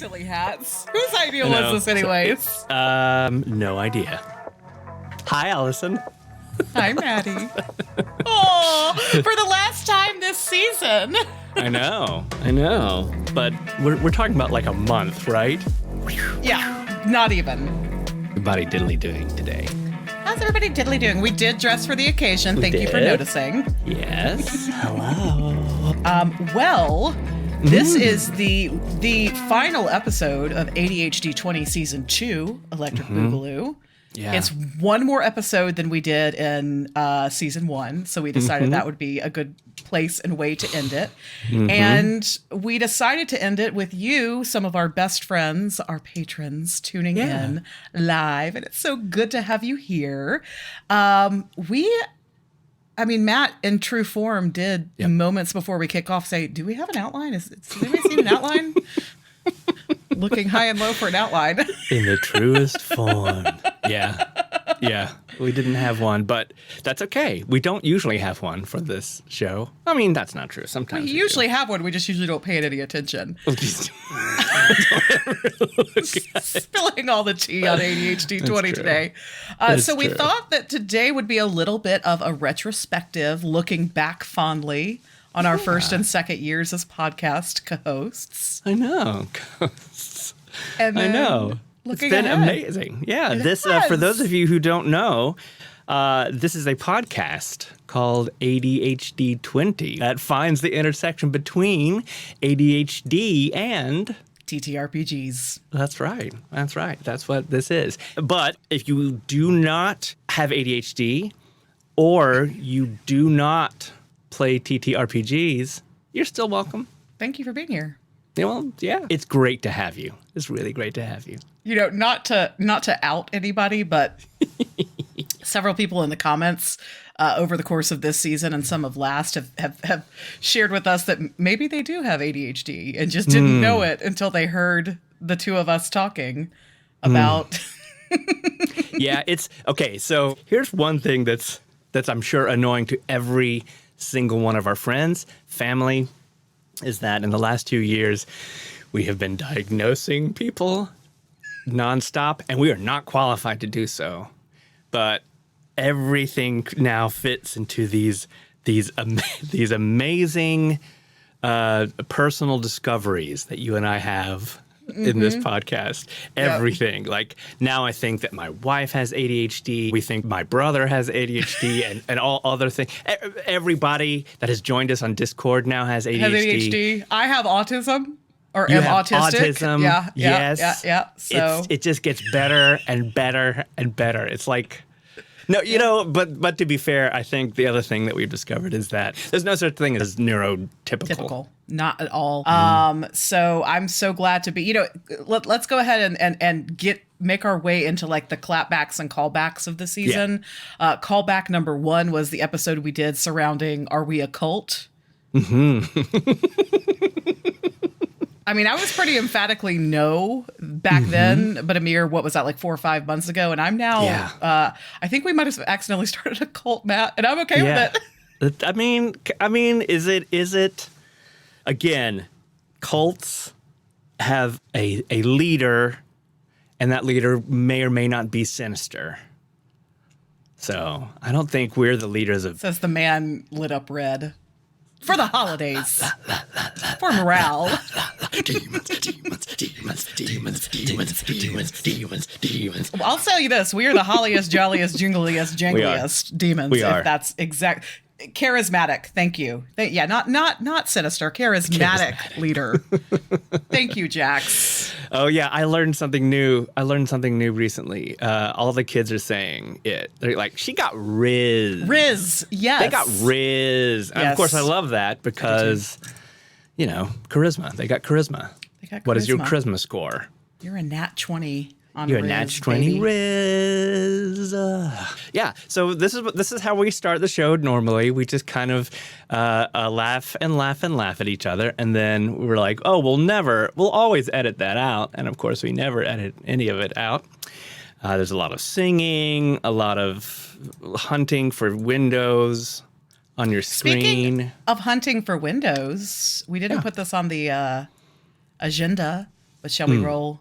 silly hats. Whose idea was this anyways? No idea. Hi, Alison. Hi, Maddie. Oh, for the last time this season. I know. But we're talking about like a month, right? Yeah, not even. Everybody diddly doing today. How's everybody diddly doing? We did dress for the occasion. Thank you for noticing. Yes. Hello. This is the final episode of ADHd20 Season 2, Electric Boogaloo. Yeah. It's one more episode than we did in Season 1, so we decided that would be a good place and way to end it. And we decided to end it with you, some of our best friends, our patrons, tuning in live, and it's so good to have you here. Matt, in true form, did moments before we kick off say, do we have an outline? Has anybody seen an outline? Looking high and low for an outline. In the truest form. Yeah. We didn't have one, but that's okay. We don't usually have one for this show. I mean, that's not true. Sometimes we usually have one. We just usually don't pay it any attention. Spilling all the tea on ADHd20 today. So we thought that today would be a little bit of a retrospective, looking back fondly on our first and second years as podcast co-hosts. I know. And I know. It's been amazing. Yeah. This, for those of you who don't know, this is a podcast called ADHd20 that finds the intersection between ADHD and TTRPGs. That's right. That's what this is. But if you do not have ADHD or you do not play TTRPGs, you're still welcome. Thank you for being here. Yeah, well, yeah. It's great to have you. It's really great to have you. You know, not to out anybody, but several people in the comments over the course of this season and some of last have shared with us that maybe they do have ADHD and just didn't know it until they heard the two of us talking about. Yeah, it's okay. So here's one thing that's I'm sure annoying to every single one of our friends, family, is that in the last 2 years, we have been diagnosing people nonstop, and we are not qualified to do so. But everything now fits into these amazing personal discoveries that you and I have in this podcast. Everything. Like, now I think that my wife has ADHD. We think my brother has ADHD and all other things. Everybody that has joined us on Discord now has ADHD. I have autism. Or you am have autistic. Autism. Yeah. So it just gets better and better and better. It's like, no, you know, but to be fair, I think the other thing that we've discovered is that there's no such thing as neurotypical. Not at all. So I'm so glad to be, you know, let's go ahead and make our way into like the clapbacks and callbacks of the season. Callback number 1 was the episode we did surrounding Are We a Cult? I mean, I was pretty emphatically no back then, but a mere, what was that, like 4 or 5 months ago? And I'm now, I think we might have accidentally started a cult, Matt, and I'm okay with it. I mean, is it, again, cults have a leader, and that leader may or may not be sinister. So I don't think we're the leaders of... Says the man lit up red. For the holidays. For morale. Demons. Well, I'll tell you this. We are the holliest, jolliest, jingliest, jangliest demons. We are. If that's exact. Charismatic. Thank you. Not sinister. Charismatic leader. Thank you, Jax. Oh yeah, I learned something new. Recently. All the kids are saying it. They're like, she got Riz. Riz, yes. They got Riz. And of course, I love that because, you know, charisma. They got charisma. What is your charisma score? You're a nat 20. You're a natch 20 Riz. Yeah, so this is how we start the show normally. We just kind of laugh at each other, and then we're like, oh, we'll always edit that out. And of course, we never edit any of it out. There's a lot of singing, a lot of hunting for windows on your screen. Speaking of hunting for windows, we didn't put this on the agenda. But shall we roll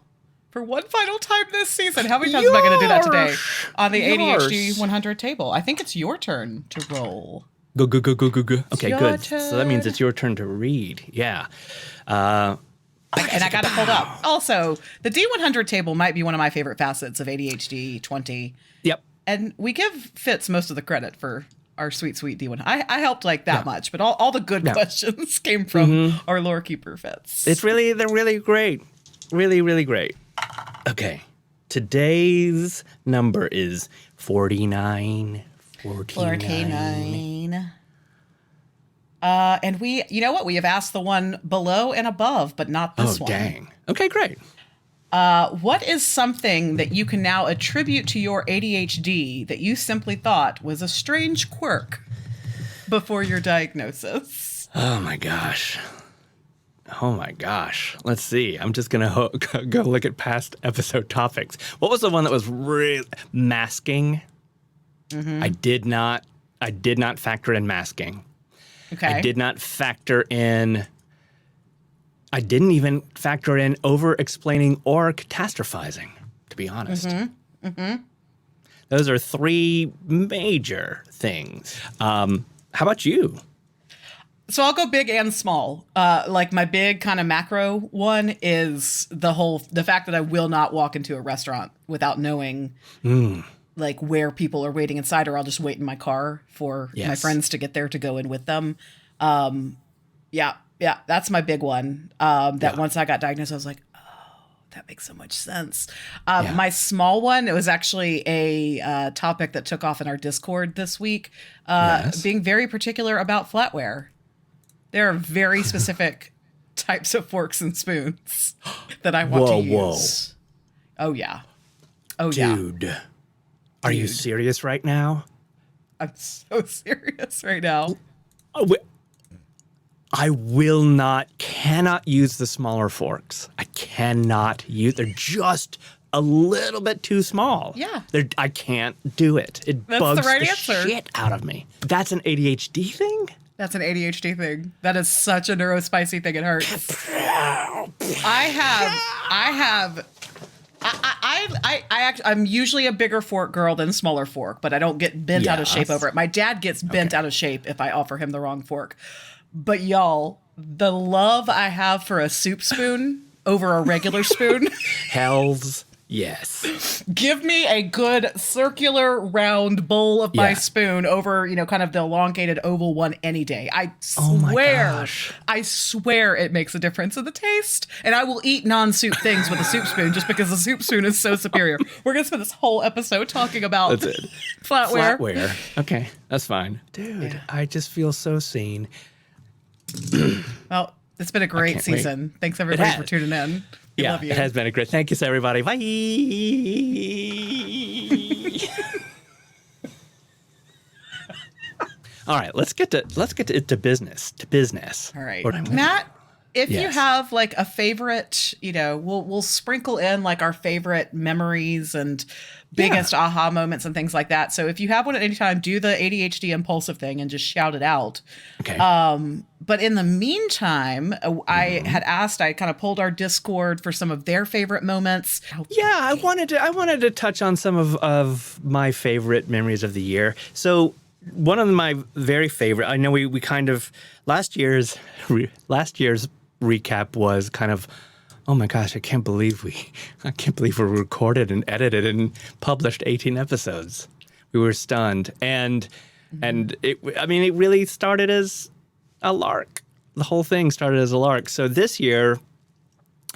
for one final time this season? How many times am I going to do that today on the ADHD 100 table? I think it's your turn to roll. Go. Okay, good. Turn. So that means it's your turn to read. Yeah. And I got it pulled up. Also, the D100 table might be one of my favorite facets of ADHD20. Yep. And we give Fitz most of the credit for our sweet D100. I helped like that much, but all the good questions came from our lore keeper Fitz. They're really great. Really, really great. Okay. Today's number is 49. 49. And we, you know what? We have asked the one below and above, but not this one. Oh, dang. Okay, great. What is something that you can now attribute to your ADHD that you simply thought was a strange quirk before your diagnosis? Oh my gosh. Let's see. I'm just going to go look at past episode topics. What was the one that was really masking? I did not factor in masking. Okay. I didn't even factor in over-explaining or catastrophizing, to be honest. Those are three major things. How about you? So I'll go big and small. Like my big kind of macro one is the fact that I will not walk into a restaurant without knowing like where people are waiting inside, or I'll just wait in my car for my friends to get there to go in with them. Yeah, that's my big one. Once I got diagnosed, I was like, oh, that makes so much sense. My small one, it was actually a topic that took off in our Discord this week, being very particular about flatware. There are very specific types of forks and spoons that I want to use. Oh, yeah. Dude. Are you serious right now? I'm so serious right now. I cannot use the smaller forks. I cannot use, they're just a little bit too small. Yeah. I can't do it. It bugs the right the answer. shit out of me. That's an ADHD thing? That's an ADHD thing. That is such a neurospicy thing. It hurts. I'm usually a bigger fork girl than smaller fork, but I don't get bent out of shape over it. My dad gets bent out of shape if I offer him the wrong fork. But y'all, the love I have for a soup spoon over a regular spoon. Hells yes. Give me a good circular round bowl of my spoon over, kind of the elongated oval one any day. I swear it makes a difference in the taste. And I will eat non-soup things with a soup spoon just because the soup spoon is so superior. We're going to spend this whole episode talking about flatware. Flatware. Okay, that's fine. Dude, I just feel so seen. Well, it's been a great season. Thanks everybody for tuning in. We love you. It has been a great. Thank you, everybody. Bye. All right, let's get to business. All right, Matt. If you have like a favorite, we'll sprinkle in like our favorite memories and biggest aha moments and things like that. So if you have one at any time, do the ADHD impulsive thing and just shout it out. Okay. But in the meantime, I kind of pulled our Discord for some of their favorite moments. Yeah, I wanted to touch on some of my favorite memories of the year. So one of my very favorite, I know we kind of last year's recap was kind of, oh my gosh, I can't believe we recorded and edited and published 18 episodes. We were stunned, and it really started as a lark. The whole thing started as a lark. So this year,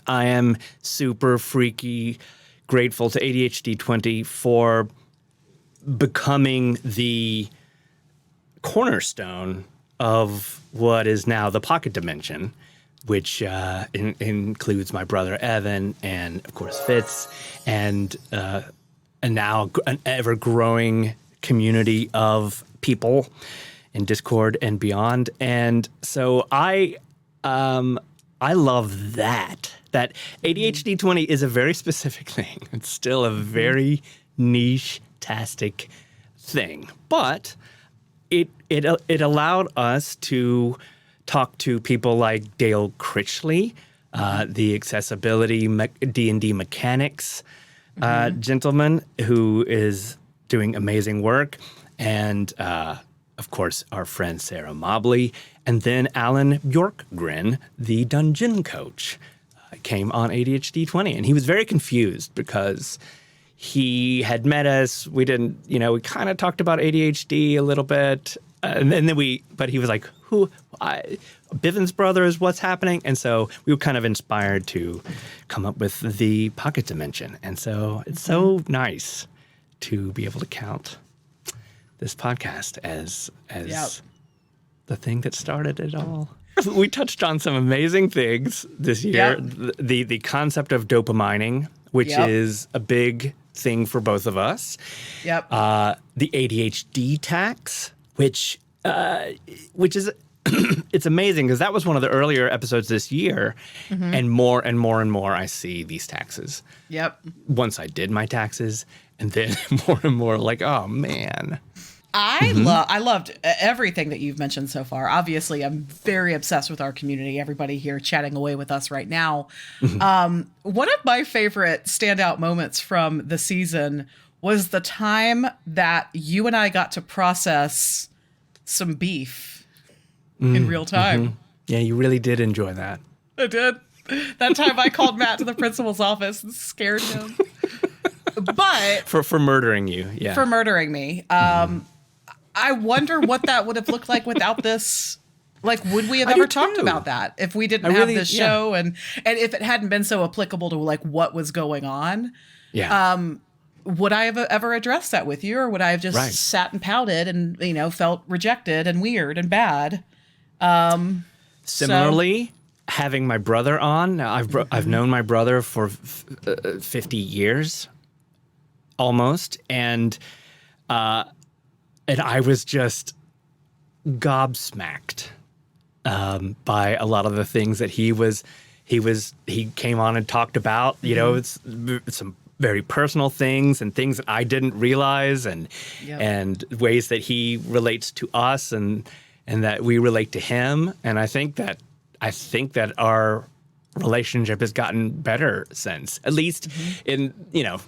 I am super freaky grateful to ADHD20 for becoming the cornerstone of what is now the pocket dimension, which includes my brother Evan and, of course, Fitz, and now an ever-growing community of people in Discord and beyond. And so I love that ADHD20 is a very specific thing. It's still a very niche-tastic thing, but it allowed us to talk to people like Dale Critchley, the accessibility D&D mechanics gentleman who is doing amazing work, and of course our friend Sarah Mobley, and then Alan Bjorkgren, the dungeon coach, came on ADHd20, and he was very confused because he had met us. We didn't, we kind of talked about ADHD a little bit, and then but he was like, Bivens Brothers, what's happening? And so we were kind of inspired to come up with the pocket dimension. And so it's so nice to be able to count this podcast as the thing that started it all. We touched on some amazing things this year. Yep. The concept of dopamining, which is a big thing for both of us. Yep. The ADHD tax, which is it's amazing because that was one of the earlier episodes this year, and more and more and more I see these taxes. Yep. Once I did my taxes, and then more and more like, oh man. I loved everything that you've mentioned so far. Obviously, I'm very obsessed with our community. Everybody here chatting away with us right now. One of my favorite standout moments from the season was the time that you and I got to process some beef in real time. Yeah, you really did enjoy that. I did. That time I called Matt to the principal's office and scared him. But for murdering you, yeah. For murdering me. I wonder what that would have looked like without this. Like, would we have ever talked about that if we didn't have this show and if it hadn't been so applicable to like what was going on? Yeah. Would I have ever addressed that with you, or would I have just sat and pouted and, felt rejected and weird and bad? Similarly, having my brother on, now I've known my brother for 50 years almost, and I was just gobsmacked by a lot of the things that he came on and talked about. It's some very personal things and things that I didn't realize, and ways that he relates to us and that we relate to him. And I think that our relationship has gotten better since, at least in,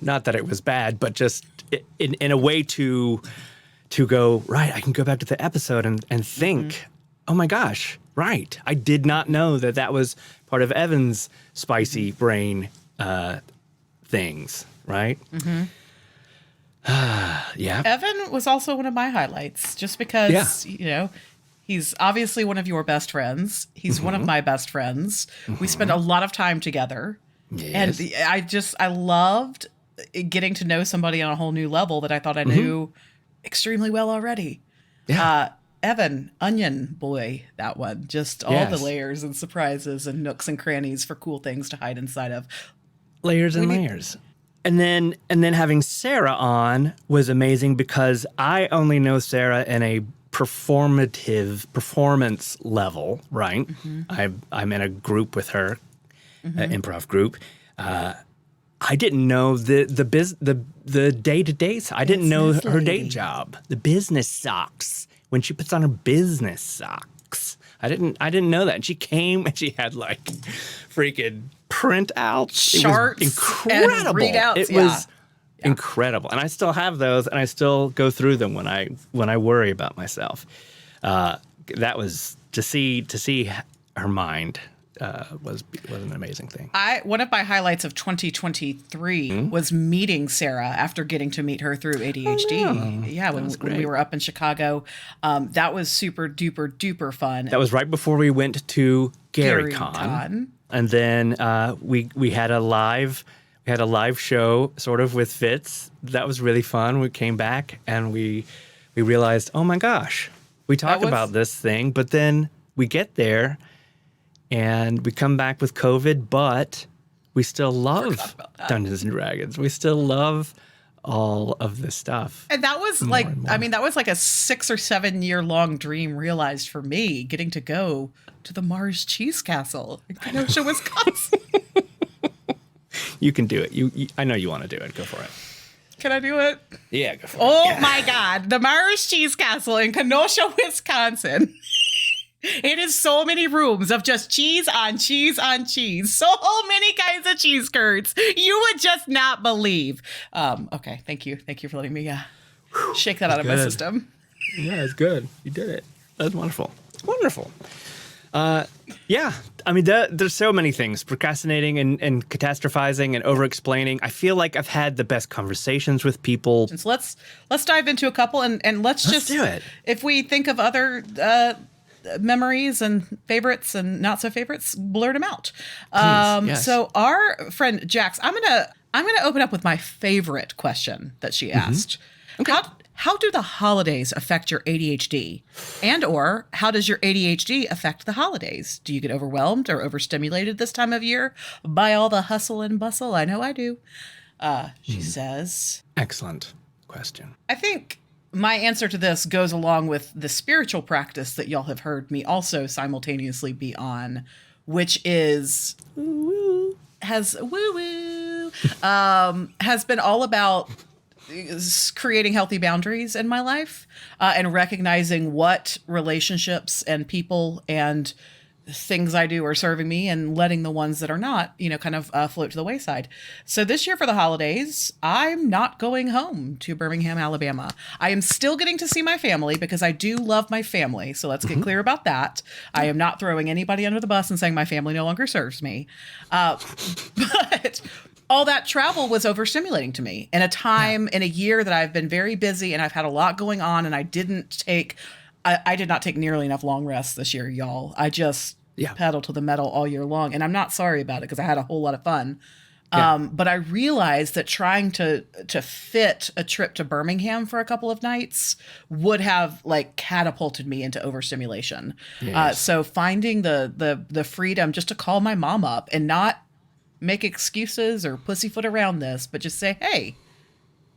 not that it was bad, but just in a way to go, right, I can go back to the episode and think, oh my gosh, right. I did not know that was part of Evan's spicy brain things, right? Yeah. Evan was also one of my highlights, just because, he's obviously one of your best friends. He's one of my best friends. We spend a lot of time together. Yes. And I loved getting to know somebody on a whole new level that I thought I knew extremely well already. Yeah. Evan, Onion Boy, that one. Just all the layers and surprises and nooks and crannies for cool things to hide inside of. Layers and layers. And then having Sarah on was amazing because I only know Sarah in a performance level, right? I'm in a group with her, an improv group. I didn't know the day-to-day. I didn't know her day job, the business socks, when she puts on her business socks. I didn't know that. And she came and she had like freaking printouts, charts, incredible. And readouts. It was incredible, and I still have those, and I still go through them when I worry about myself. That was to see her mind was an amazing thing. One of my highlights of 2023 was meeting Sarah after getting to meet her through ADHD. Oh, yeah, when we were up in Chicago, that was super duper duper fun. That was right before we went to GaryCon. And then we had a live show sort of with Fitz. That was really fun. We came back and we realized, oh my gosh, we talked about this thing, but then we get there and we come back with COVID, but we still love Dungeons and Dragons. We still love all of this stuff. And that was that was like a 6 or 7 year long dream realized for me, getting to go to the Mars Cheese Castle in Kenosha, Wisconsin. You can do it. I know you want to do it. Go for it. Can I do it? Yeah, go for it. Oh my God. The Mars Cheese Castle in Kenosha, Wisconsin. It is so many rooms of just cheese on cheese on cheese. So many kinds of cheese curds. You would just not believe. Okay, thank you. Thank you for letting me shake that out of my system. Yeah, it's good. You did it. That's wonderful. Wonderful. Yeah, I mean, there's so many things. Procrastinating and catastrophizing and over-explaining. I feel like I've had the best conversations with people. So let's dive into a couple and let's just do it. If we think of other memories and favorites and not so favorites, blurt them out. Yes. So our friend Jax, I'm gonna open up with my favorite question that she asked. Okay. How do the holidays affect your ADHD? And or how does your ADHD affect the holidays? Do you get overwhelmed or overstimulated this time of year by all the hustle and bustle? I know I do. She says. Excellent question. I think my answer to this goes along with the spiritual practice that y'all have heard me also simultaneously be on, which is has been all about creating healthy boundaries in my life and recognizing what relationships and people and things I do are serving me and letting the ones that are not, kind of float to the wayside. So this year for the holidays, I'm not going home to Birmingham, Alabama. I am still getting to see my family because I do love my family. So let's get clear about that. I am not throwing anybody under the bus and saying my family no longer serves me. But all that travel was overstimulating to me in a time, in a year that I've been very busy and I've had a lot going on, and I did not take nearly enough long rests this year, y'all. I just pedal to the metal all year long, and I'm not sorry about it because I had a whole lot of fun. But I realized that trying to fit a trip to Birmingham for a couple of nights would have catapulted me into overstimulation. Yes. So finding the freedom just to call my mom up and not make excuses or pussyfoot around this, but just say, hey,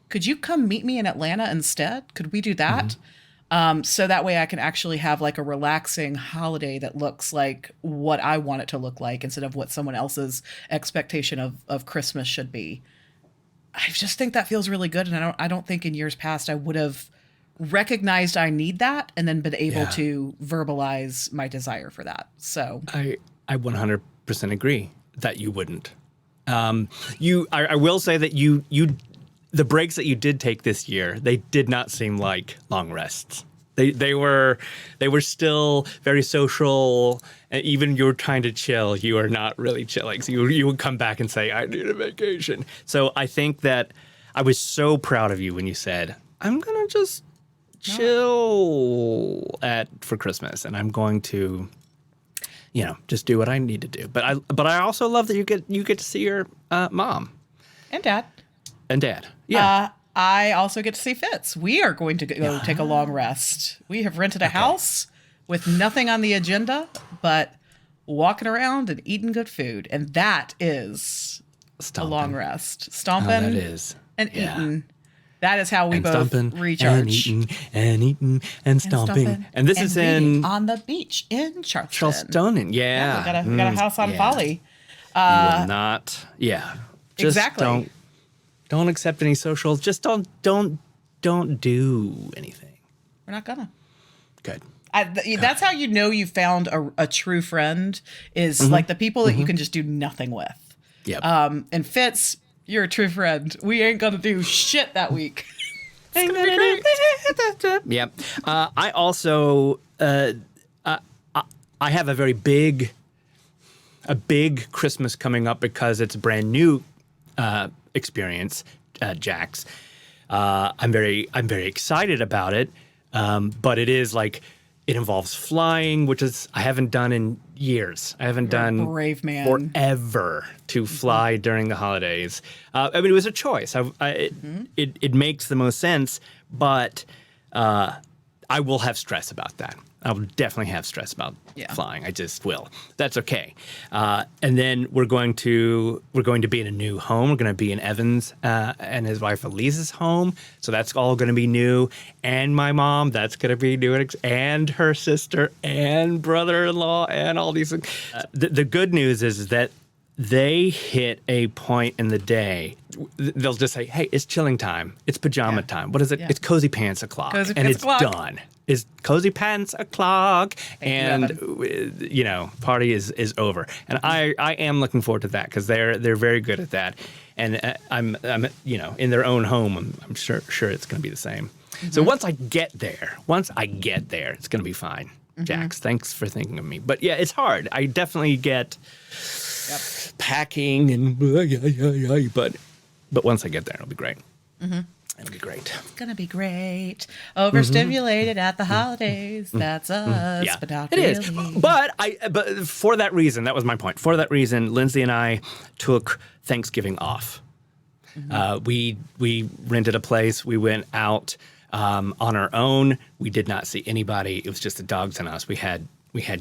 could you come meet me in Atlanta instead? Could we do that? So that way I can actually have a relaxing holiday that looks like what I want it to look like instead of what someone else's expectation of Christmas should be. I just think that feels really good. And I don't think in years past I would have recognized I need that and then been able to verbalize my desire for that. So I 100% agree that you wouldn't. I will say that the breaks that you did take this year, they did not seem like long rests. They were still very social. And even you were trying to chill, you were not really chilling. So you would come back and say, I need a vacation. So I think that I was so proud of you when you said, I'm going to just chill for Christmas, and I'm going to just do what I need to do. But I also love that you get to see your mom and dad. And dad. Yeah. I also get to see Fitz. We are going to go take a long rest. We have rented a house with nothing on the agenda but walking around and eating good food. And that is a long rest. Stomping that is. And eating. That is how we both recharge. And eating and stomping. And this is on the beach in Charleston. Yeah. We got a house on Folly. You will not. Yeah. Just exactly. Don't accept any socials. Just don't do anything. We're not gonna. Good. That's how you know you found a true friend is the people that you can just do nothing with. Yep. And Fitz, you're a true friend. We ain't gonna do shit that week. It's gonna be great. Yep. I also I have a very big Christmas coming up because it's a brand new experience, Jax. I'm very excited about it, but it is it involves flying, which is I haven't done in years. I haven't done brave man forever to fly during the holidays. I mean, it was a choice. It makes the most sense, but I will have stress about that. I will definitely have stress about flying. I just will. That's okay. And then we're going to be in a new home. We're going to be in Evan's and his wife Elise's home. So that's all going to be new. And my mom, that's going to be new. And her sister and brother-in-law and all these things. The good news is that they hit a point in the day, they'll just say, hey, it's chilling time. It's pajama time. What is it? Yeah. It's Cozy Pants o'clock. Cozy and Pants it's o'clock. done. It's Cozy Pants o'clock. Thank And, party is over. And I am looking forward to that because they're very good at that. And I'm in their own home, I'm sure it's going to be the same. So once I get there, it's going to be fine. Jax, thanks for thinking of me. But yeah, it's hard. I definitely get packing and but once I get there, it'll be great. It'll be great. It's gonna be great. Overstimulated at the holidays. That's us, Yeah, but not it really. is. But for that reason, that was my point. For that reason, Lindsay and I took Thanksgiving off. We rented a place. We went out on our own. We did not see anybody. It was just the dogs and us. We had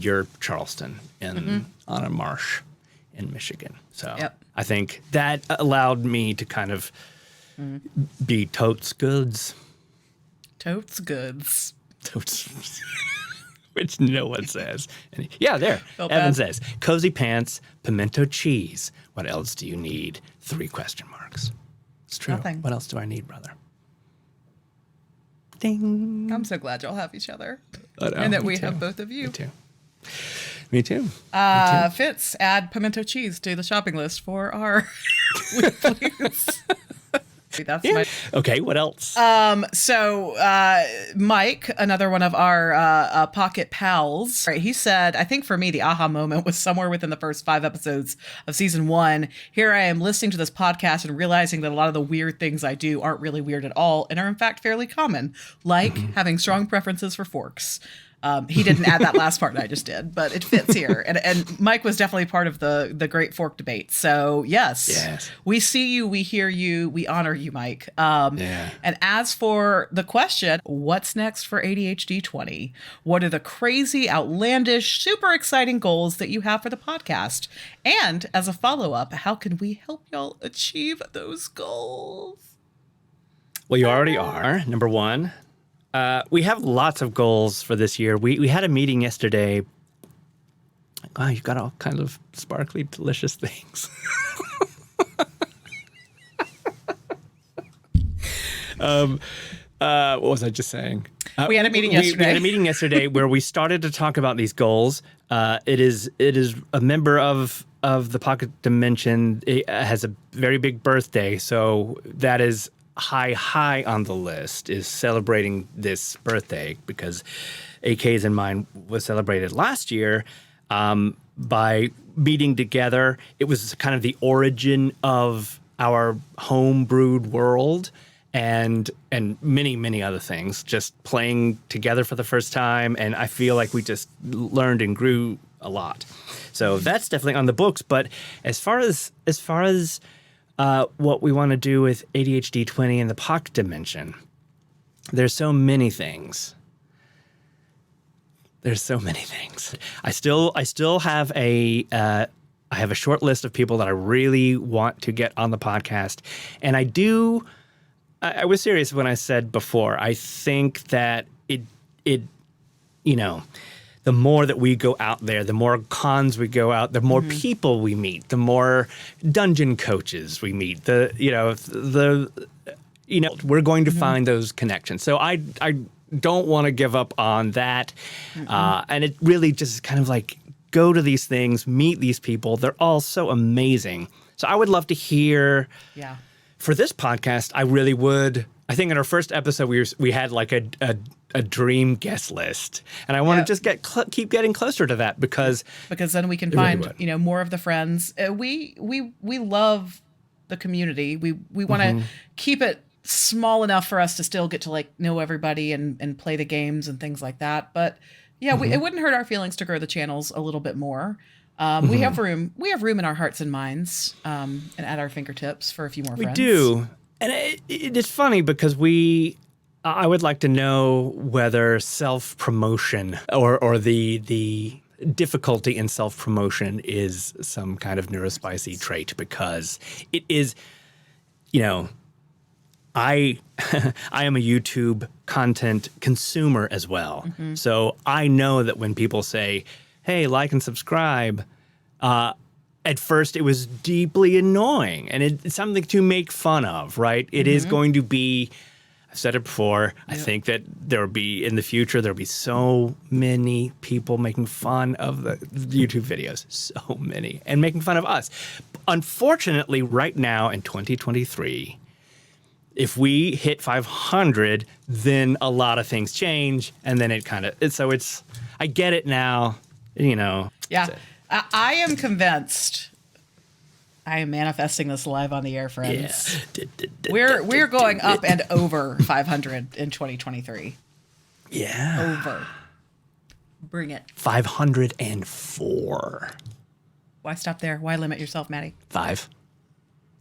your Charleston on a marsh in Michigan. So I think that allowed me to kind of be totes goods. Totes goods. Totes. Which no one says. And there. Felt Evan bad. says, Cozy Pants, pimento cheese. What else do you need? 3 question marks. It's true. Nothing. What else do I need, brother? Ding. I'm so glad y'all have each other. I know, And that me we too. have both of you. Me too. Fitz, add pimento cheese to the shopping list for our weeklies. That's my... Okay, what else? So Mike, another one of our pocket pals, right, he said, I think for me, the aha moment was somewhere within the first 5 episodes of season 1. Here I am listening to this podcast and realizing that a lot of the weird things I do aren't really weird at all and are in fact fairly common, like having strong preferences for forks. He didn't add that last part I just did, but it fits here. And Mike was definitely part of the great fork debate. So yes, we see you, we hear you, we honor you, Mike. And as for the question, what's next for ADHd20? What are the crazy, outlandish, super exciting goals that you have for the podcast? And as a follow-up, how can we help y'all achieve those goals? Well, you already are, number 1. We have lots of goals for this year. We had a meeting yesterday. Wow, you've got all kinds of sparkly, delicious things. What was I just saying? We had a meeting yesterday. We had a meeting yesterday where we started to talk about these goals. It is a member of the Pocket Dimension. It has a very big birthday, so that is high on the list, is celebrating this birthday, because AK's and mine was celebrated last year by meeting together. It was kind of the origin of our home brewed world and many other things, just playing together for the first time. And I feel like we just learned and grew a lot. So that's definitely on the books. But as far as what we want to do with ADHd20 and the Pocket Dimension, there's so many things. There's so many things. I still have I have a short list of people that I really want to get on the podcast, and I was serious when I said before. I think that it the more that we go out there, the more cons we go out, the more people we meet, the more dungeon coaches we meet. We're going to find those connections. So I don't want to give up on that. And it really just kind of like, go to these things, meet these people. They're all so amazing. So I would love to hear. Yeah. For this podcast, I really would. I think in our first episode, we had like a dream guest list, and I want to just keep getting closer to that because then we can find more of the friends. We love the community. We want to keep it small enough for us to still get to like know everybody and play the games and things like that. But yeah, it wouldn't hurt our feelings to grow the channels a little bit more. We have room. We have room in our hearts and minds, and at our fingertips for a few more friends. We do, and it's funny because I would like to know whether self-promotion or the difficulty in self-promotion is some kind of neurospicy trait, because it is, I am a YouTube content consumer as well. So I know that when people say, hey, like and subscribe, at first it was deeply annoying, and it's something to make fun of, right? It is going to be, I've said it before, I think that in the future, there'll be so many people making fun of the YouTube videos, so many, and making fun of us. Unfortunately, right now in 2023, if we hit 500, then a lot of things change, and then I get it now, Yeah. I am convinced. I am manifesting this live on the air, friends. Yeah. We're going up and over 500 in 2023. Yeah. Over. Bring it. 504. Why stop there? Why limit yourself, Maddie? 5.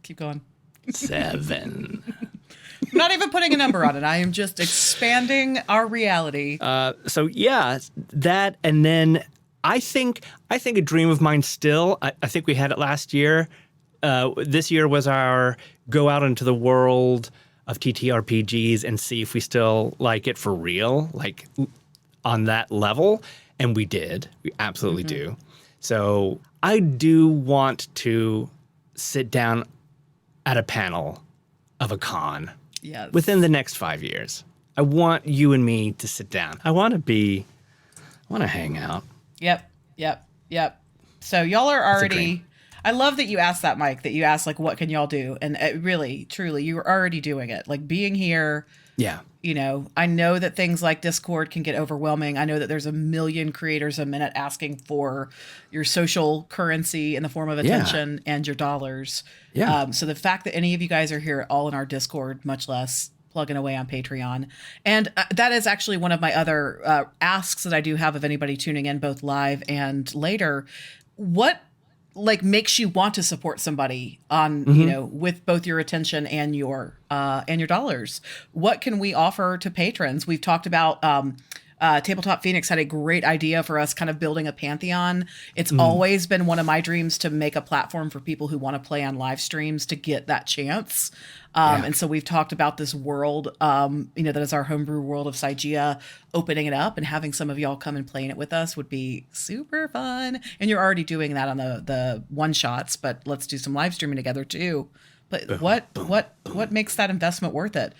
Keep going. 7. I'm not even putting a number on it. I am just expanding our reality. So yeah, that, and then I think a dream of mine still, I think we had it last year. This year was our go out into the world of TTRPGs and see if we still like it for real, like on that level. And we did. We absolutely do. So I do want to sit down at a panel of a con within the next 5 years. I want you and me to sit down. I want to hang out. Yep. So y'all are already, I love that you asked that, Mike, that you asked, like, what can y'all do? And really, truly, you were already doing it. Like, being here. Yeah. I know that things like Discord can get overwhelming. I know that there's a million creators a minute asking for your social currency in the form of attention and your dollars. Yeah. So the fact that any of you guys are here all in our Discord, much less plugging away on Patreon. And that is actually one of my other asks that I do have of anybody tuning in both live and later. What makes you want to support somebody on, with both your attention and your dollars? What can we offer to patrons? We've talked about Tabletop Phoenix had a great idea for us kind of building a Pantheon. It's always been one of my dreams to make a platform for people who want to play on live streams to get that chance. And so we've talked about this world, that is our homebrew world of Psygea, opening it up and having some of y'all come and play in it with us would be super fun. And you're already doing that on the one shots, but let's do some live streaming together too. But what makes that investment worth it?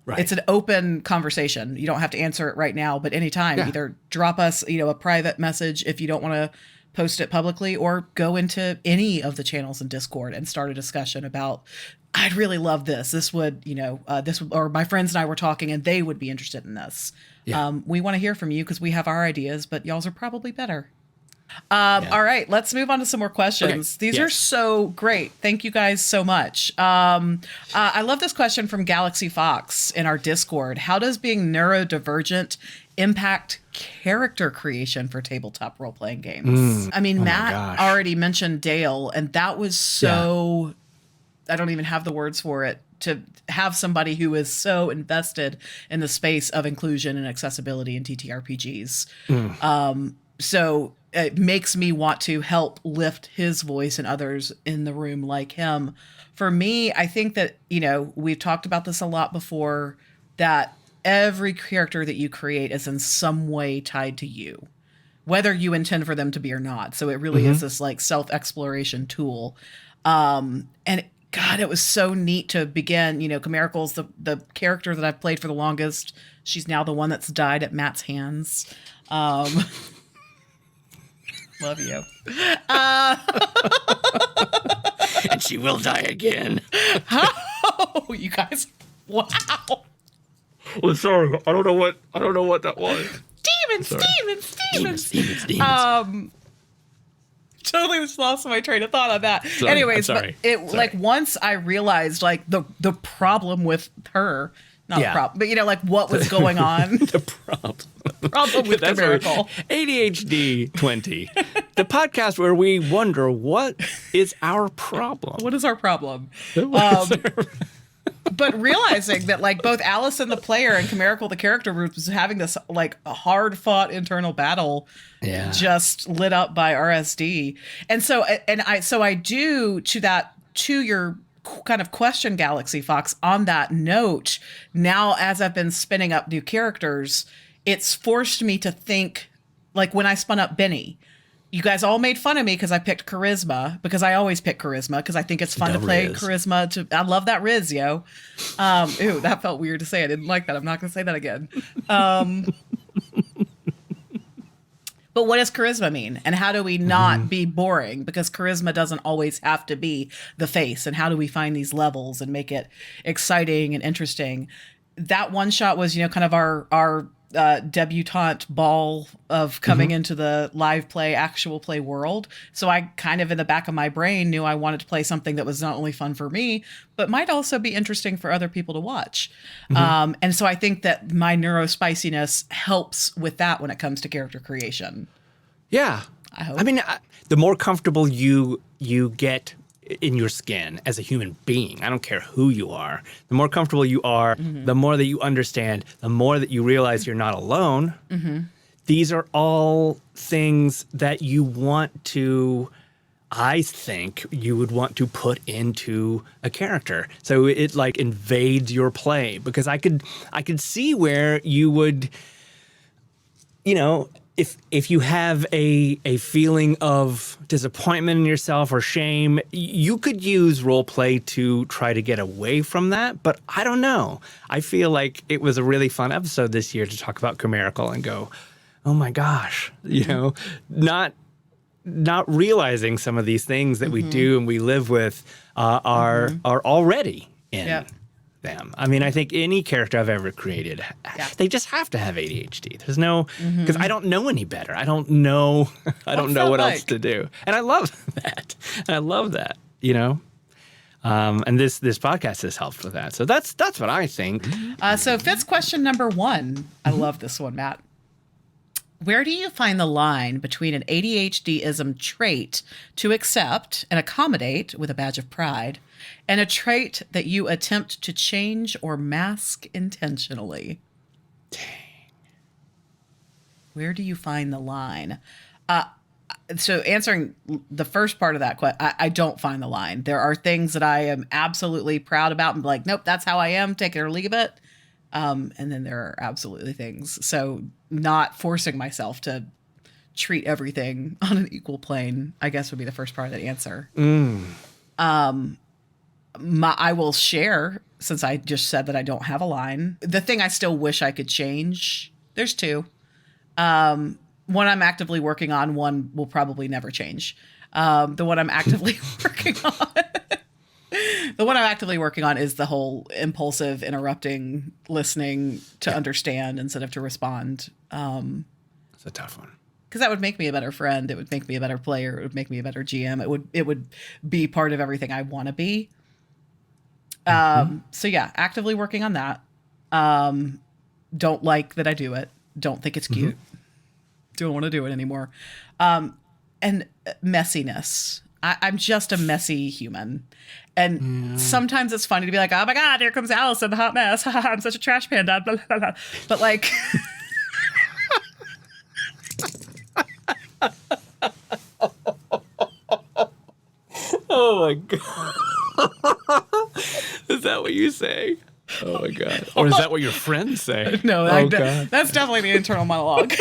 Right. It's an open conversation. You don't have to answer it right now, but anytime, either drop us, a private message if you don't want to post it publicly, or go into any of the channels in Discord and start a discussion about, I'd really love this. This would, or my friends and I were talking and they would be interested in this. Yeah. We want to hear from you because we have our ideas, but y'all's are probably better. All right, let's move on to some more questions. Okay. These are so great. Thank you guys so much. I love this question from Galaxy Fox in our Discord. How does being neurodivergent impact character creation for tabletop role-playing games? I mean, Matt already mentioned Dale, and that was so... I don't even have the words for it, to have somebody who is so invested in the space of inclusion and accessibility in TTRPGs. So it makes me want to help lift his voice and others in the room like him. For me, I think that, we've talked about this a lot before, that every character that you create is in some way tied to you, whether you intend for them to be or not. So it really is this self-exploration tool. And God, it was so neat to begin. Chimerical's the character that I've played for the longest. She's now the one that's died at Matt's hands. Love you. And she will die again. Oh, you guys! Wow. Well, sorry, I don't know what that was. Demons. Totally just lost my train of thought on that. Sorry, anyways, but once I realized the problem with her. Not a problem, but what was going on. The problem with the miracle. ADHd20, the podcast where we wonder what is our problem. What is our problem? But realizing that both Alison the player and Chimerical the character was having this a hard fought internal battle, just lit up by RSD, and so I do to your kind of question, Galaxy Fox, on that note, now as I've been spinning up new characters, it's forced me to think, when I spun up Benny, You guys all made fun of me because I picked charisma, because I always pick charisma because I think it's fun to play charisma. I love that Riz, yo. Ew, that felt weird to say. I didn't like that. I'm not going to say that again. But what does charisma mean? And how do we not be boring? Because charisma doesn't always have to be the face. And how do we find these levels and make it exciting and interesting? That one shot was, kind of our debutante ball of coming into the live play, actual play world. So I kind of in the back of my brain knew I wanted to play something that was not only fun for me, but might also be interesting for other people to watch. And so I think that my neurospiciness helps with that when it comes to character creation. Yeah. I hope. I mean, the more comfortable you get in your skin as a human being, I don't care who you are, the more comfortable you are, the more that you understand, the more that you realize you're not alone. These are all things that you want to, I think you would want to put into a character. So it like invades your play, because I could see where you would, if you have a feeling of disappointment in yourself or shame, you could use role play to try to get away from that. But I don't know. I feel like it was a really fun episode this year to talk about Chimerical and go, oh my gosh, not realizing some of these things that we do and we live with are already in. Yep. Them. I mean, I think any character I've ever created, they just have to have ADHD. There's no, because I don't know any better. I don't know what else to do. And I love that. And this podcast has helped with that. So that's what I think. So Fitz question number 1. I love this one, Matt. Where do you find the line between an ADHDism trait to accept and accommodate with a badge of pride and a trait that you attempt to change or mask intentionally? Dang. Where do you find the line? So answering the first part of that question, I don't find the line. There are things that I am absolutely proud about and like, nope, that's how I am, take it or leave it. And then there are absolutely things. So not forcing myself to treat everything on an equal plane, I guess would be the first part of that answer. I will share, since I just said that I don't have a line, the thing I still wish I could change. There's 2. One I'm actively working on, one will probably never change. The one I'm actively working on. The one I'm actively working on is the whole impulsive, interrupting, listening to understand instead of to respond. It's a tough one. Because that would make me a better friend. It would make me a better player. It would make me a better GM. It would be part of everything I want to be. So yeah, actively working on that. Don't like that I do it. Don't think it's cute. Don't want to do it anymore. And messiness. I'm just a messy human. And sometimes it's funny to be like, oh my God, here comes Alison, the hot mess. I'm such a trash panda. Blah, blah, blah. But like... Oh my God. Is that what you say? Oh my God. Or is that what your friends say? No, that's definitely the internal monologue.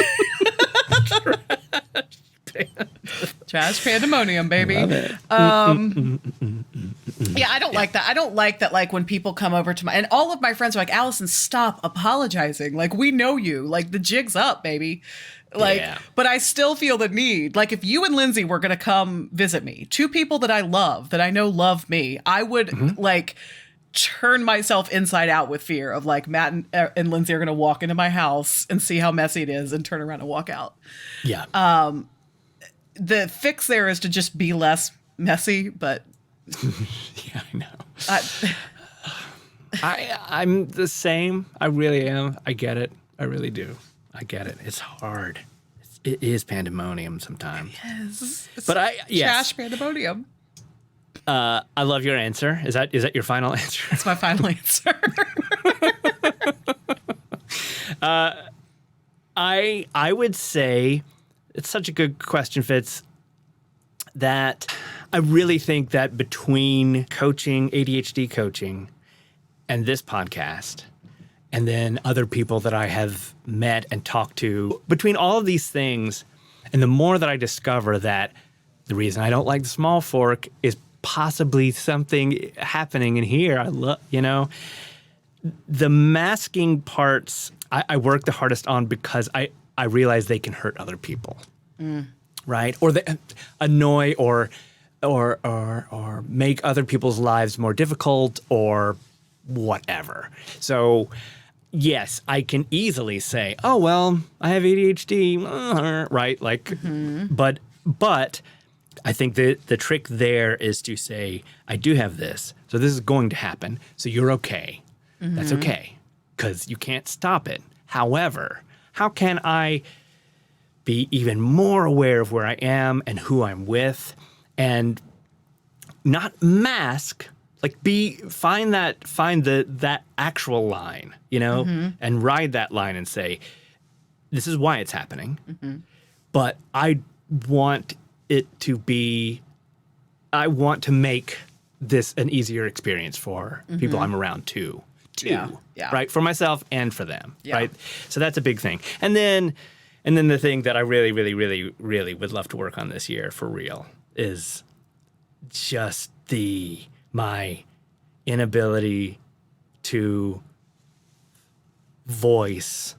Trash pandemonium, baby. Yeah, I don't like that. I don't like that, like, when people come over to and all of my friends are like, Alison, stop apologizing. Like, we know you. Like, the jig's up, baby. Like, but I still feel the need. Like, if you and Lindsay were going to come visit me, 2 people that I love, that I know love me, I would, like, turn myself inside out with fear of, like, Matt and Lindsay are going to walk into my house and see how messy it is and turn around and walk out. Yeah. The fix there is to just be less messy, but... Yeah, I know. I'm the same. I really am. I get it. I really do. I get it. It's hard. It is pandemonium sometimes. Yes. But trash pandemonium. I love your answer. Is that your final answer? That's my final answer. I would say it's such a good question, Fitz, that I really think that between coaching, ADHD coaching, and this podcast, and then other people that I have met and talked to, between all of these things, And the more that I discover that the reason I don't like the small fork is possibly something happening in here. The masking parts I work the hardest on because I realize they can hurt other people, right? Or they annoy or make other people's lives more difficult or whatever. So yes, I can easily say, oh, well, I have ADHD, right? Like, but I think the trick there is to say, I do have this, so this is going to happen, so you're okay. That's okay, because you can't stop it. However, how can I be even more aware of where I am and who I'm with, and not mask, like find that actual line, and ride that line and say, this is why it's happening, but I want to make this an easier experience for people I'm around too. Yeah. Right? For myself and for them. Yeah. Right? So that's a big thing. And then the thing that I really, really, really, really would love to work on this year for real is just my inability to voice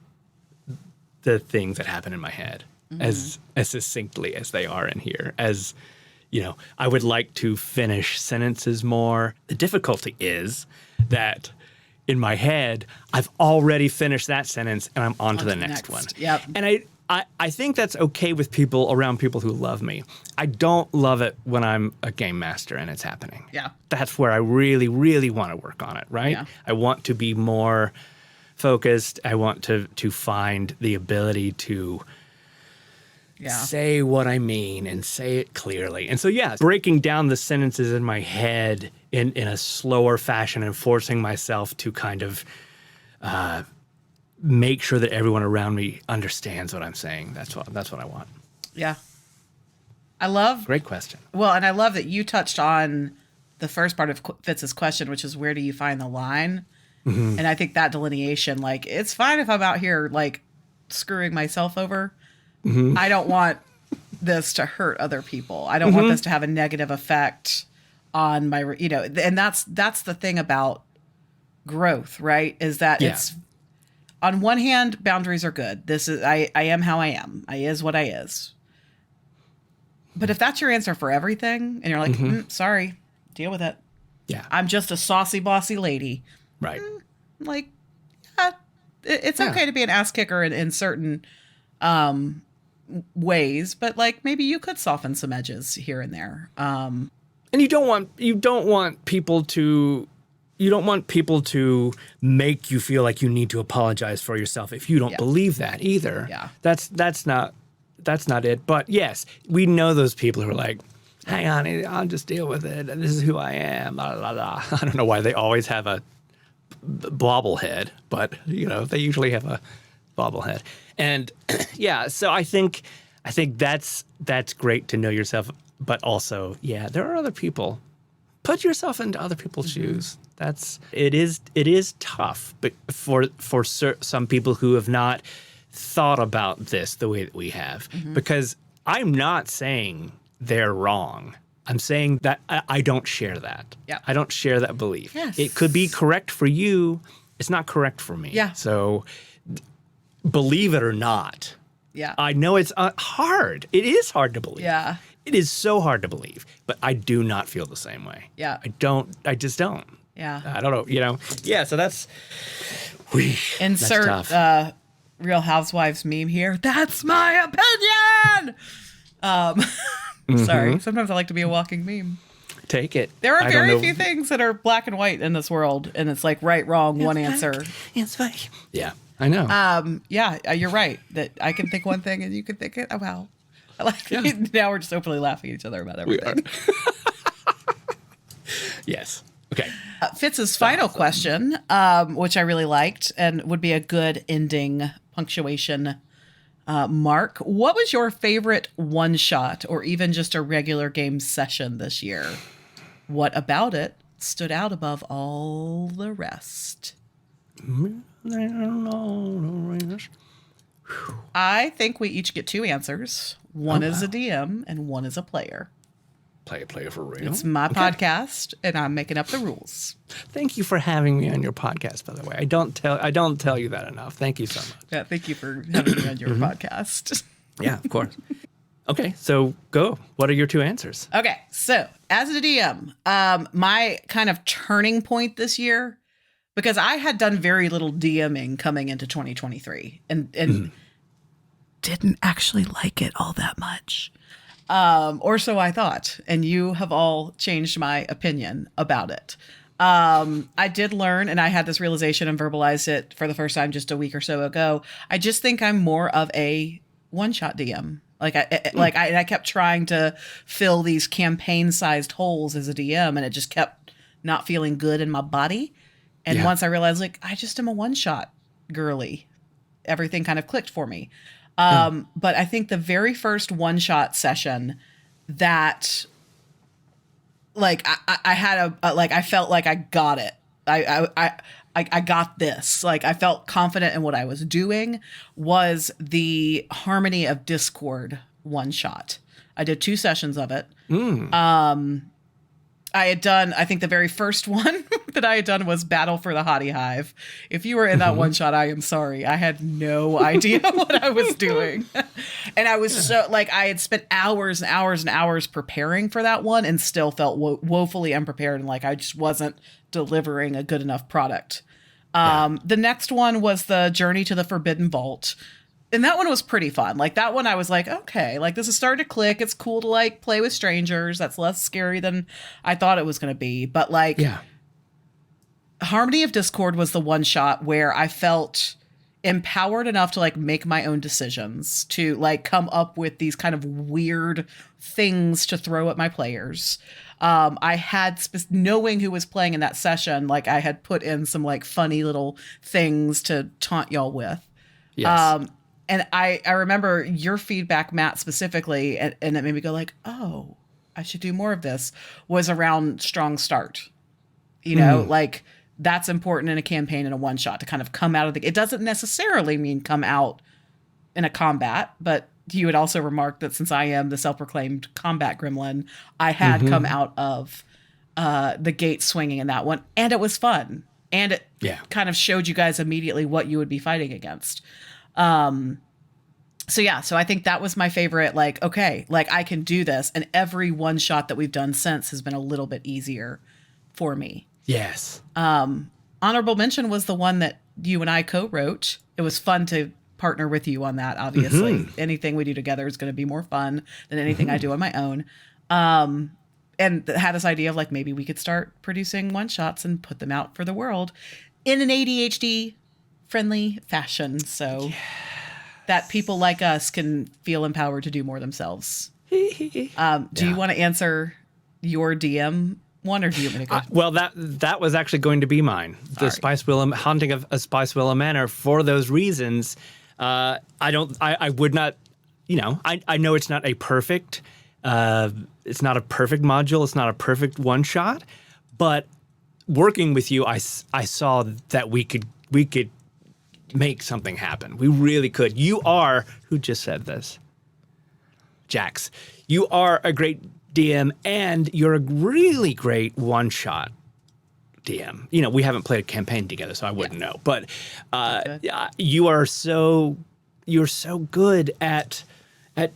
the things that happen in my head as succinctly as they are in here. As I would like to finish sentences more. The difficulty is that in my head, I've already finished that sentence and I'm on to the next one. Yep. And I think that's okay with people around people who love me. I don't love it when I'm a game master and it's happening. Yeah. That's where I really, really want to work on it, right? Yeah. I want to be more focused. I want to find the ability to say what I mean and say it clearly. And so, breaking down the sentences in my head in a slower fashion and forcing myself to kind of make sure that everyone around me understands what I'm saying. That's what I want. Yeah. Great question. Well, and I love that you touched on the first part of Fitz's question, which is where do you find the line? And I think that delineation, like, it's fine if I'm out here, like, screwing myself over. I don't want this to hurt other people. I don't want this to have a negative effect on my, and that's the thing about growth, right? Is that it's, on one hand, boundaries are good. This is, I am how I am. I is what I is. But if that's your answer for everything, and you're like, sorry, deal with it. Yeah. I'm just a saucy, bossy lady. Right. It's okay to be an ass kicker in certain ways, but like maybe you could soften some edges here and there. And you don't want people to make you feel like you need to apologize for yourself if you don't believe that either. Yeah. That's not it. But yes, we know those people who are like, hang on, I'll just deal with it. This is who I am. Blah, blah, blah. I don't know why they always have a bobblehead, but they usually have a bobblehead. And so I think that's great to know yourself, but also, there are other people. Put yourself into other people's shoes. It is tough, but for some people who have not thought about this the way that we have, because I'm not saying they're wrong. I'm saying that I don't share that. Yeah. I don't share that belief. Yes. It could be correct for you. It's not correct for me. Yeah. So believe it or not. Yeah. I know it's hard. It is hard to believe. Yeah. It is so hard to believe, but I do not feel the same way. Yeah. I just don't. Yeah. I don't know, Yeah, so that's insert that's tough. Real Housewives meme here. That's my opinion. Sorry. Sometimes I like to be a walking meme. Take it. There are very few things that are black and white in this world, and it's like right, wrong, one answer. It's fine. Yeah, I know. You're right. That I can think one thing and you can think it. Oh wow. I like it. Now we're just openly laughing at each other about everything. We are. Yes. Okay. Fitz's final question, which I really liked and would be a good ending punctuation mark. What was your favorite one shot or even just a regular game session this year? What about it stood out above all the rest? I think we each get 2 answers. One is a DM and one is a player. Play for real. It's my podcast, and I'm making up the rules. Thank you for having me on your podcast, by the way. I don't tell you that enough. Thank you so much. Yeah, thank you for having me on your podcast. Yeah, of course. Okay, so go. What are your 2 answers? Okay, so as a DM, my kind of turning point this year, because I had done very little DMing coming into 2023 and didn't actually like it all that much. Or so I thought, and you have all changed my opinion about it. I did learn, and I had this realization and verbalized it for the first time just a week or so ago. I just think I'm more of a one-shot DM. I kept trying to fill these campaign-sized holes as a DM, and it just kept not feeling good in my body. And once I realized, I just am a one-shot girly, everything kind of clicked for me. But I think the very first one-shot session that, I had I felt like I got it. I got this. I felt confident in what I was doing, was the Harmony of Discord one-shot. I did 2 sessions of it. I had done, I think the very first one that I had done was Battle for the Hottie Hive. If you were in that one shot, I am sorry. I had no idea what I was doing. And I was so, I had spent hours and hours and hours preparing for that one and still felt woefully unprepared and I just wasn't delivering a good enough product. The next one was the Journey to the Forbidden Vault. And that one was pretty fun. That one I was okay, this is starting to click. It's cool to play with strangers. That's less scary than I thought it was going to be. But Harmony of Discord was the one shot where I felt empowered enough to make my own decisions, to come up with these kind of weird things to throw at my players. I had knowing who was playing in that session, I had put in some funny little things to taunt y'all with. Yes. And I remember your feedback, Matt, specifically, and it made me go oh, I should do more of this, was around strong start. That's important in a campaign and a one shot to kind of come out of it doesn't necessarily mean come out in a combat, but you had also remarked that since I am the self-proclaimed combat gremlin, I had come out of the gate swinging in that one, and it was fun. And it kind of showed you guys immediately what you would be fighting against. So I think that was my favorite, okay, I can do this. And every one shot that we've done since has been a little bit easier for me. Yes. Honorable mention was the one that you and I co-wrote. It was fun to partner with you on that. Obviously, anything we do together is going to be more fun than anything I do on my own. And had this idea of maybe we could start producing one shots and put them out for the world in an ADHD friendly fashion, so that people like us can feel empowered to do more themselves. Do you want to answer your DM one, or do you want me to go? Well, that was actually going to be mine. The Spice Willow Haunting of a Spice Willow Manor. For those reasons, I would not. I know it's not a perfect. It's not a perfect module. It's not a perfect one shot, but working with you, I saw that we could make something happen. We really could. You are, who just said this? Jax. You are a great DM, and you're a really great one-shot DM. We haven't played a campaign together, so I wouldn't know. But you're so good at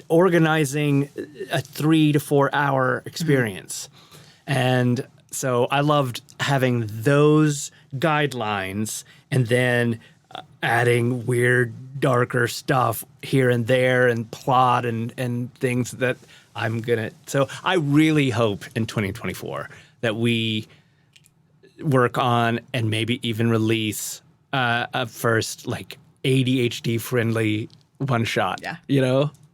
organizing a 3 to 4 hour experience. And so I loved having those guidelines and then adding weird, darker stuff here and there and plot and things that I'm going to... So I really hope in 2024 that we work on and maybe even release a first ADHD-friendly one-shot. Yeah.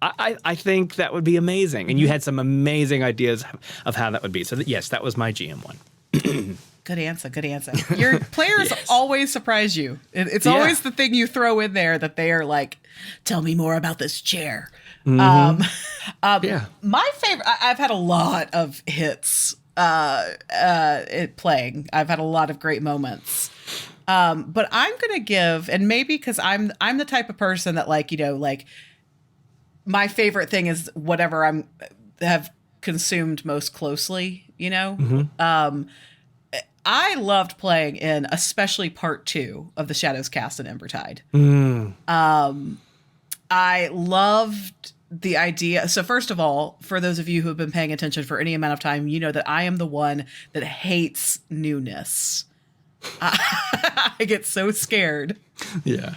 I think that would be amazing. And you had some amazing ideas of how that would be. So yes, that was my GM one. Good answer. Your players always surprise you. It's always the thing you throw in there that they are tell me more about this chair. My favorite, I've had a lot of hits playing. I've had a lot of great moments. But I'm gonna give, and maybe because I'm the type of person that like, like my favorite thing is whatever have consumed most closely, I loved playing in especially part 2 of the Shadows Cast and Embertide. I loved the idea. So first of all, for those of you who have been paying attention for any amount of time, you know that I am the one that hates newness. I get so scared. Yeah.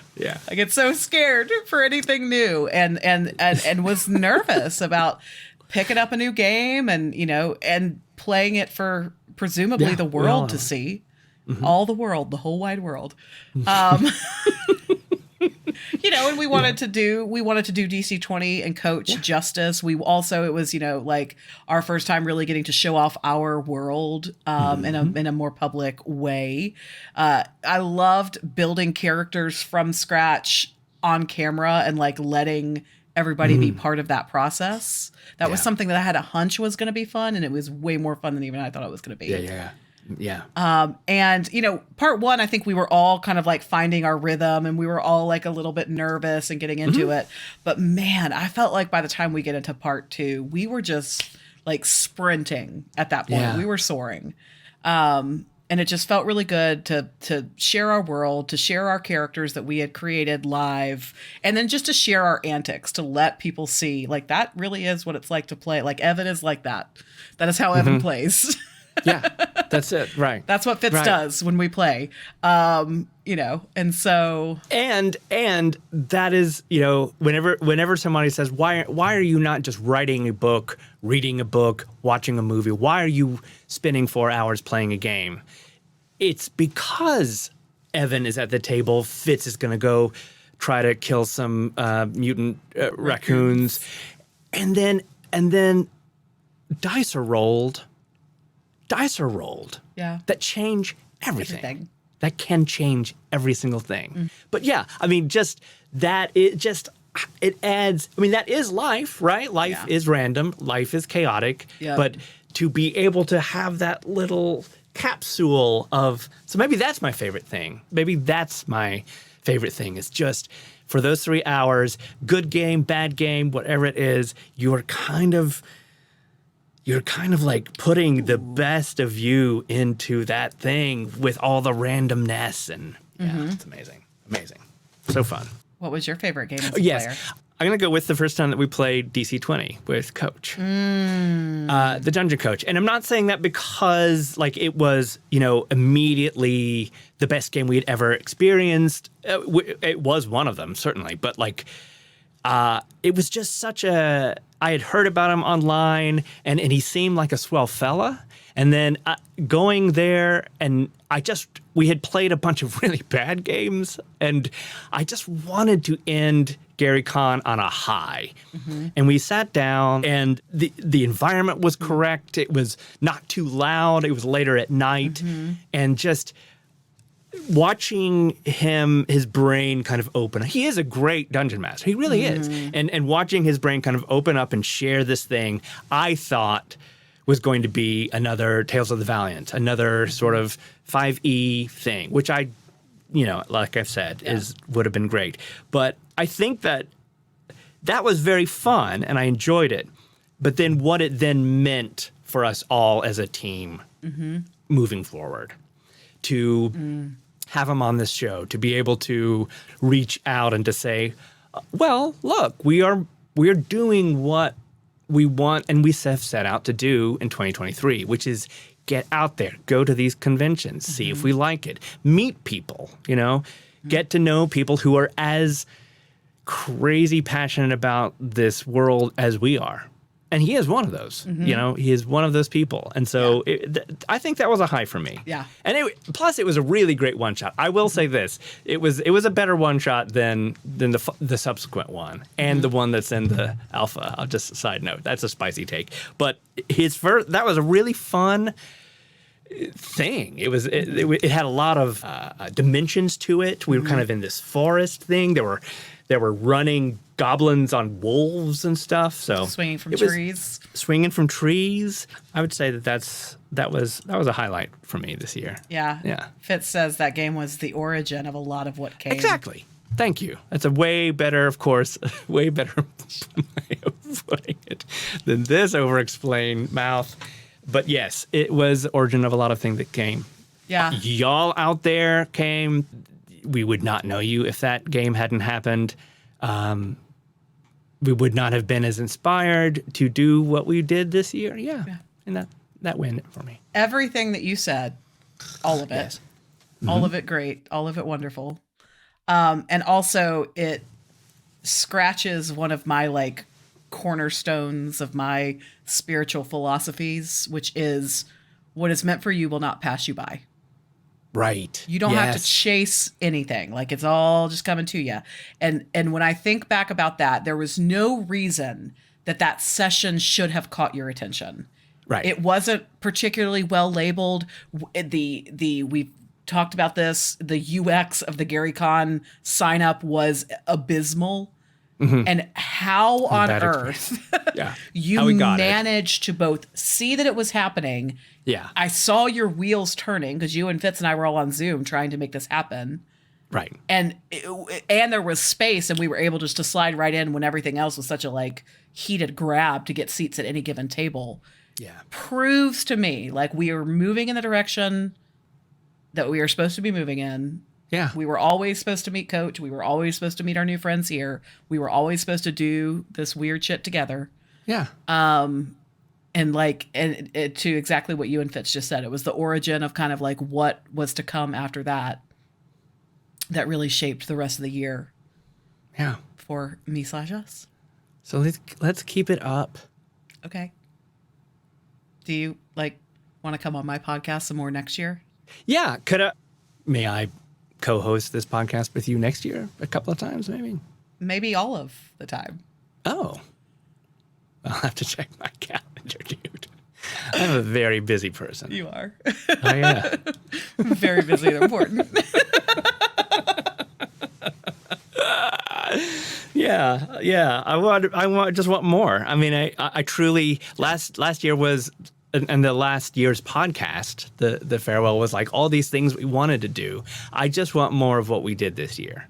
I get so scared for anything new, and was nervous about picking up a new game and playing it for presumably the world to see. All the world, the whole wide world. And we wanted to do DC20 and Coach justice. We also, it was, like our first time really getting to show off our world in a more public way. I loved building characters from scratch on camera and like letting everybody be part of that process. That was something that I had a hunch was going to be fun, and it was way more fun than even I thought it was going to be. Yeah. And part 1, I think we were all kind of like finding our rhythm, and we were all like a little bit nervous and getting into it. But man, I felt like by the time we get into part 2, we were just like sprinting at that point. We were soaring. And it just felt really good to share our world, to share our characters that we had created live, and then just to share our antics, to let people see like that really is what it's like to play. Like Evan is like that. That is how Evan plays. Yeah, that's it. Right. That's what Fitz does when we play. And so. And that is, whenever somebody says, why are you not just writing a book, reading a book, watching a movie? Why are you spending 4 hours playing a game? It's because Evan is at the table. Fitz is going to go try to kill some mutant raccoons. And then dice are rolled. Yeah. That change everything. That can change every single thing. But yeah, I mean, it adds, I mean, that is life, right? Life is random. Life is chaotic. Yep. But to be able to have that little capsule so maybe that's my favorite thing. Maybe that's my favorite thing is just for those 3 hours, good game, bad game, whatever it is, you're kind of like putting the best of you into that thing with all the randomness, and it's amazing. So fun. What was your favorite game as a player? I'm going to go with the first time that we played DC20 with Coach, the Dungeon Coach. And I'm not saying that because like it was, immediately the best game we had ever experienced. It was one of them, certainly. But like it was just I had heard about him online, and he seemed like a swell fella. And then going there, and we had played a bunch of really bad games, and I just wanted to end Gary Con on a high. And we sat down, and the environment was correct. It was not too loud. It was later at night. And just watching his brain kind of open. He is a great dungeon master. He really is. And watching his brain kind of open up and share this thing, I thought was going to be another Tales of the Valiant, another sort of 5e thing, which I, like I've said, would have been great. But I think that was very fun, and I enjoyed it. But then what it then meant for us all as a team moving forward, to have him on this show, to be able to reach out and to say, well, look, we are doing what we want and we have set out to do in 2023, which is get out there, go to these conventions, see if we like it, meet people, get to know people who are as crazy passionate about this world as we are. And he is one of those, he is one of those people. And so I think that was a high for me. Yeah. And plus it was a really great one shot. I will say this, it was a better one shot than the subsequent one and the one that's in the alpha. I'll just side note, that's a spicy take. But that was a really fun thing. It had a lot of dimensions to it. We were kind of in this forest thing. There There were running goblins on wolves and stuff. So Swinging from trees. Swinging from trees. I would say that was a highlight for me this year. Yeah. Yeah. Fitz says that game was the origin of a lot of what came. Exactly. Thank you. That's a way better, of course, way better way of putting it than this over-explained mouth. But yes, it was the origin of a lot of things that came. Yeah. Y'all out there came. We would not know you if that game hadn't happened. We would not have been as inspired to do what we did this year. Yeah. And that win it for me. Everything that you said, all of it. Yes. All of it great. All of it wonderful. And also it scratches one of my like cornerstones of my spiritual philosophies, which is what is meant for you will not pass you by. Right. You don't have to chase anything. Like it's all just coming to you. And when I think back about that, there was no reason that session should have caught your attention. Right. It wasn't particularly well labeled. We've talked about this. The UX of the Gary Con sign up was abysmal. Mm-hmm. And how on earth you managed to both see that it was happening. Yeah. I saw your wheels turning because you and Fitz and I were all on Zoom trying to make this happen. Right. And there was space and we were able just to slide right in when everything else was such a like heated grab to get seats at any given table. Yeah. Proves to me like we are moving in the direction that we are supposed to be moving in. Yeah. We were always supposed to meet Coach. We were always supposed to meet our new friends here. We were always supposed to do this weird shit together. Yeah. And to exactly what you and Fitz just said, it was the origin of kind of like what was to come after that really shaped the rest of the year. Yeah. For me/us. So let's keep it up. Okay. Do you want to come on my podcast some more next year? Yeah. May I co-host this podcast with you next year a couple of times, maybe? Maybe all of the time. Oh. I'll have to check my calendar, dude. I'm a very busy person. You are. Oh, yeah. Very busy and important. Yeah. I just want more. I mean, I truly, last year was, and the last year's podcast, the farewell was like all these things we wanted to do. I just want more of what we did this year.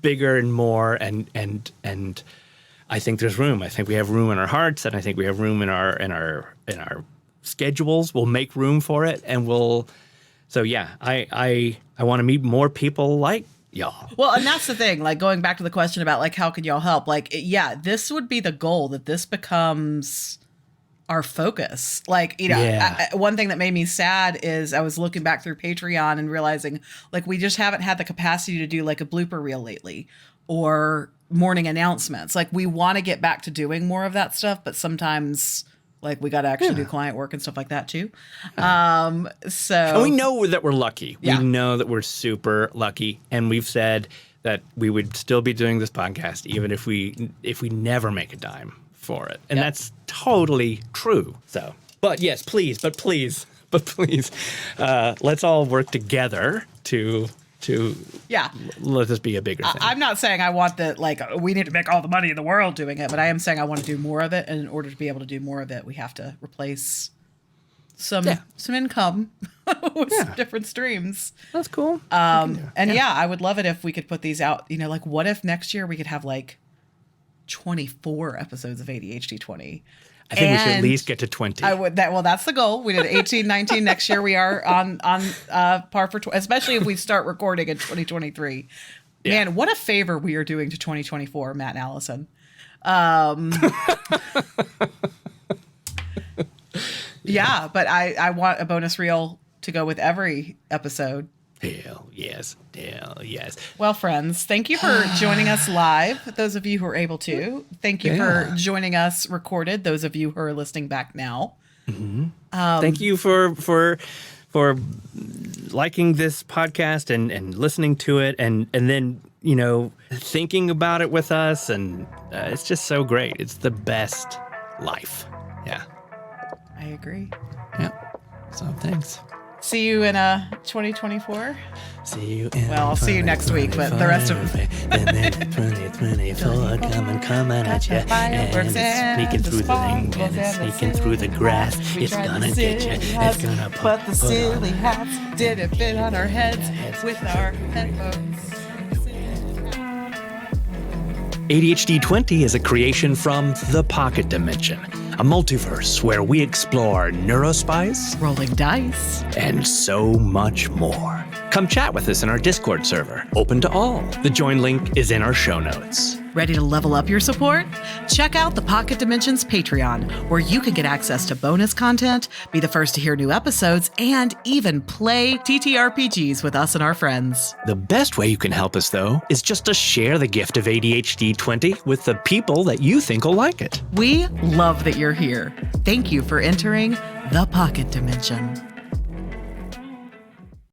Bigger and more, and I think there's room. I think we have room in our hearts, and I think we have room in our schedules. We'll make room for it, and we'll. So yeah, I want to meet more people like y'all. Well, and that's the thing. Like going back to the question about like how can y'all help? Like this would be the goal, that this becomes our focus. Like, one thing that made me sad is I was looking back through Patreon and realizing like we just haven't had the capacity to do like a blooper reel lately or morning announcements. Like we want to get back to doing more of that stuff, but sometimes like we got to actually do client work and stuff like that too. And we know that we're lucky. Yeah. We know that we're super lucky, and we've said that we would still be doing this podcast even if we never make a dime for it. And that's totally true. So, but yes, please, let's all work together to let this be a bigger thing. I'm not saying I want that, like, we need to make all the money in the world doing it, but I am saying I want to do more of it. And in order to be able to do more of it, we have to replace some income with some different streams. That's cool. I would love it if we could put these out, like what if next year we could have like 24 episodes of ADHd20? I think we should at least get to 20. That's the goal. We did 18, 19. Next year we are on par for, especially if we start recording in 2023. Yeah. Man, what a favor we are doing to 2024, Matt and Allison. But I want a bonus reel to go with every episode. Hell yes. Well, friends, thank you for joining us live, those of you who are able to. Thank you for joining us recorded, those of you who are listening back now. Mm-hmm. Thank you for liking this podcast and listening to it and then, thinking about it with us. And it's just so great. It's the best life. Yeah. I agree. Yeah. So thanks. See you in 2024. See you in Well, I'll see you next week, but the rest of 2024 coming at you, and it's sneaking through the thing, and it's sneaking through the grass. It's gonna get you. It's gonna But the silly hats didn't fit on our heads with our headphones. ADHd20 is a creation from the Pocket Dimension, a multiverse where we explore neurospice, Rolling dice, and so much more. Come chat with us in our Discord server, open to all. The join link is in our show notes. Ready to level up your support? Check out the Pocket Dimensions Patreon, where you can get access to bonus content, be the first to hear new episodes, and even play TTRPGs with us and our friends. The best way you can help us, though, is just to share the gift of ADHd20 with the people that you think will like it. We love that you're here. Thank you for entering the Pocket Dimension.